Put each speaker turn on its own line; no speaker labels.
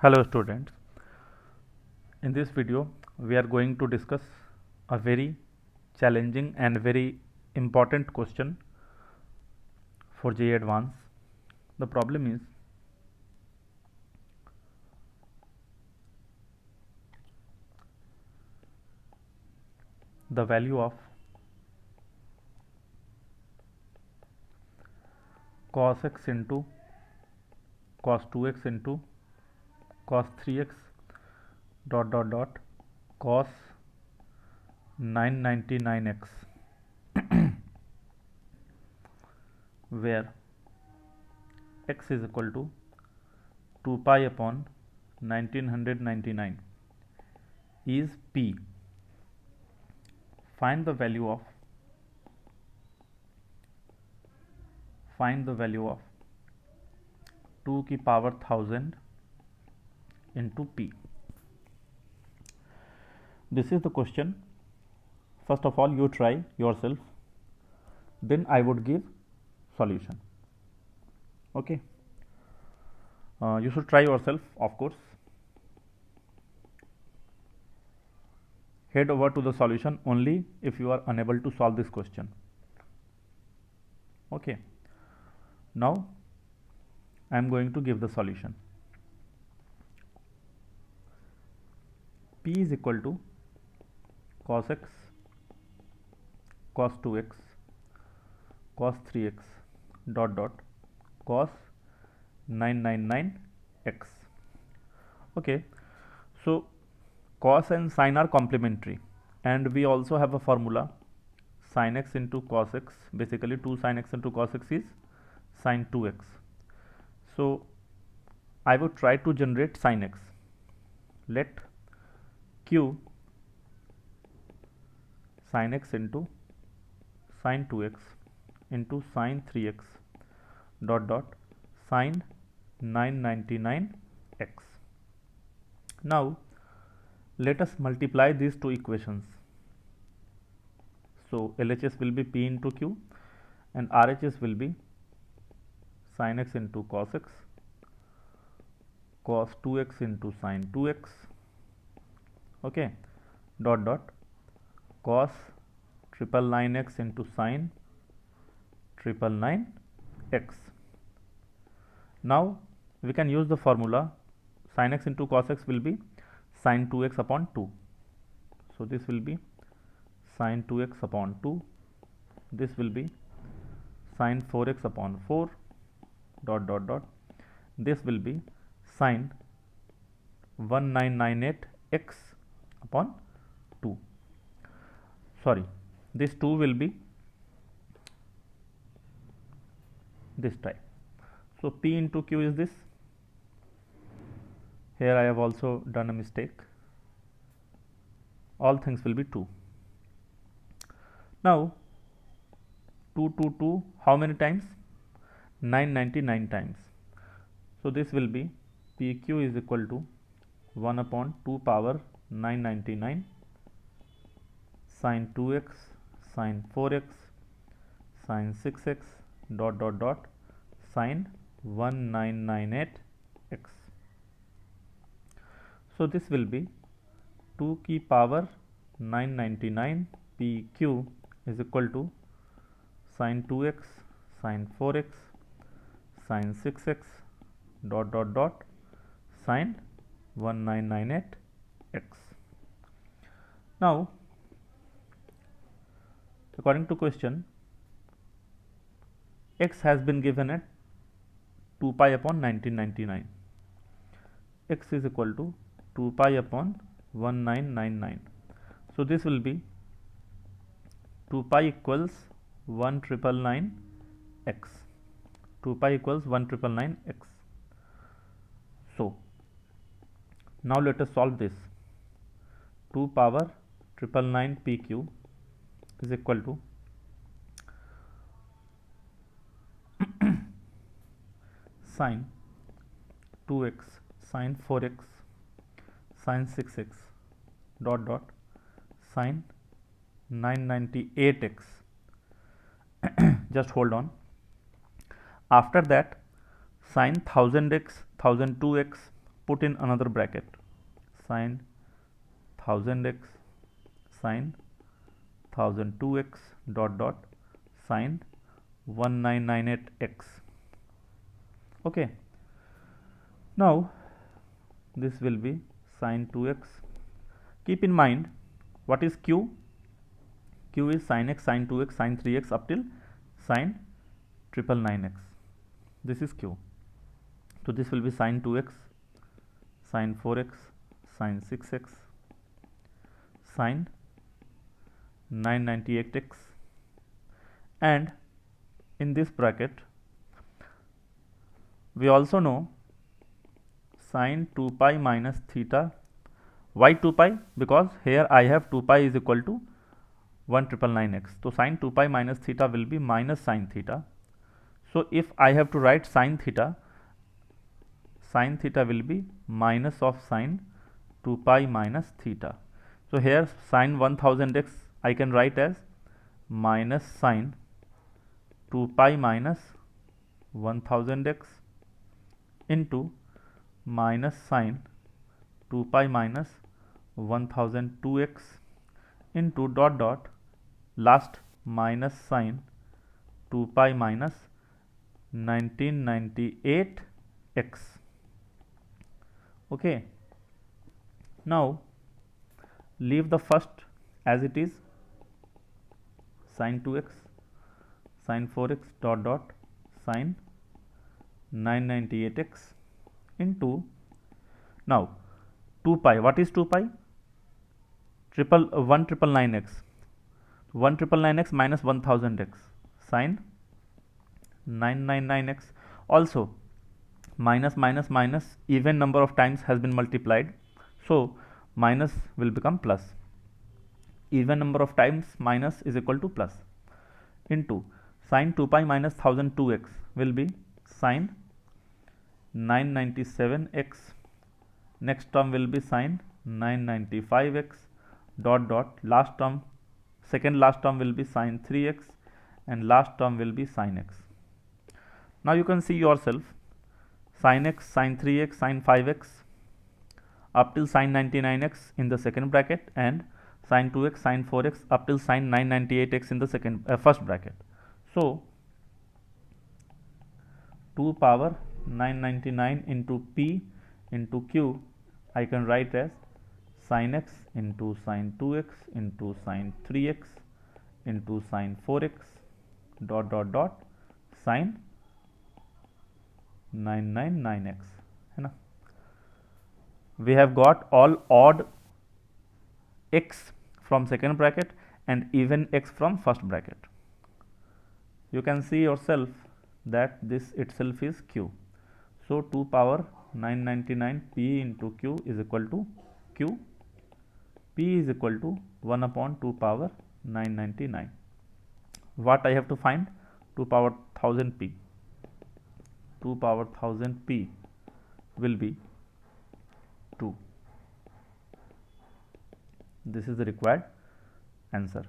Hello students, in this video we are going to discuss a very challenging and very important question for JEE Advance. The problem is the value of cos x into cos 2x into cos 3x cos 999x where x is equal to 2 pi upon 1999 is p. Find the value of 2 की power 1000 into p. This is the question. First of all, you try yourself, then I would give solution. Okay, you should try yourself, of course. Head over to the solution only if you are unable to solve this question. Okay, now I am going to give the solution. P is equal to cos x, cos 2x, cos 3x cos 999x. Okay, so cos and sin are complementary, and we also have a formula sin x into cos x. Basically 2 sin x into cos x is sin 2x. So I would try to generate sin x. Let q sin x into sin 2x into sin 3x sin 999x. Now let us multiply these two equations. So LHS will be P into Q and RHS will be sin x into cos x, cos 2x into sin 2x, okay, cos 999x into sin 999x. Now we can use the formula sin x into cos x will be sin 2x upon 2. So this will be sin 2x upon 2. This will be sin 4x upon 4 . This will be sin 1998x upon 2. Sorry, this 2 will be this type. So P into Q is this. Here I have also done a mistake. All things will be 2. Now 2 how many times? 999 times. So this will be PQ is equal to 1 upon 2 power 999 sin 2x sin 4x sin 6x sin 1998x. So this will be 2 की power 999 PQ is equal to sin 2x sin 4x sin 6x sin 1998x. Now according to question, x has been given at 2 pi upon 1999. X is equal to 2 pi upon 1999. So this will be 2 pi equals 1999x. 2 pi equals 1999x. So now let us solve this. 2 power 999 PQ is equal to sin 2x sin 4x sin 6x sin 998x. Just hold on. After that sin 1000x 1002x put in another bracket, sine 1000x sine 1002x dot dot sine 1998x. Okay, now this will be sine 2x. Keep in mind, what is q? Q is sin x, sin 2x, sin 3x up till sin 999x. This is q. So this will be sin 2x, sin 4x, sin 6x, sin 998x, and in this bracket we also know sin 2 pi minus theta. Why 2 pi? Because here I have 2 pi is equal to 1999x. So sin 2 pi minus theta will be minus sin theta. So if I have to write sin theta will be minus of sin 2 pi minus theta. So here sin 1000x I can write as minus sin 2 pi minus 1000x into minus sin 2 pi minus 1002x into dot dot last minus sin 2 pi minus 1998x. Okay, now leave the first as it is, sin 2x sin 4x dot dot sin 998x into, now 2 pi, what is 2 pi? 1999x, 1999x minus 1000x sin 999x. Also minus minus minus even number of times has been multiplied, so minus will become plus. Even number of times minus is equal to plus, into sin 2 pi minus 1002x will be sin 997x. Next term will be sin 995x dot dot last term, second last term will be sin 3x and last term will be sin x. Now you can see yourself, sin x, sin 3x, sin 5x up till sin 99x in the second bracket, and sin 2x, sin 4x up till sin 998x in the first bracket. So 2 power 999 into p into q I can write as sin x into sin 2x into sin 3x into sin 4x dot dot dot sin 999x, है ना. We have got all odd x from second bracket and even x from first bracket. You can see yourself that this itself is q. So 2 power 999 p into q is equal to q. P is equal to 1 upon 2 power 999. What I have to find? 2 power 1000 p. 2 power 1000 p will be 2. This is the required answer.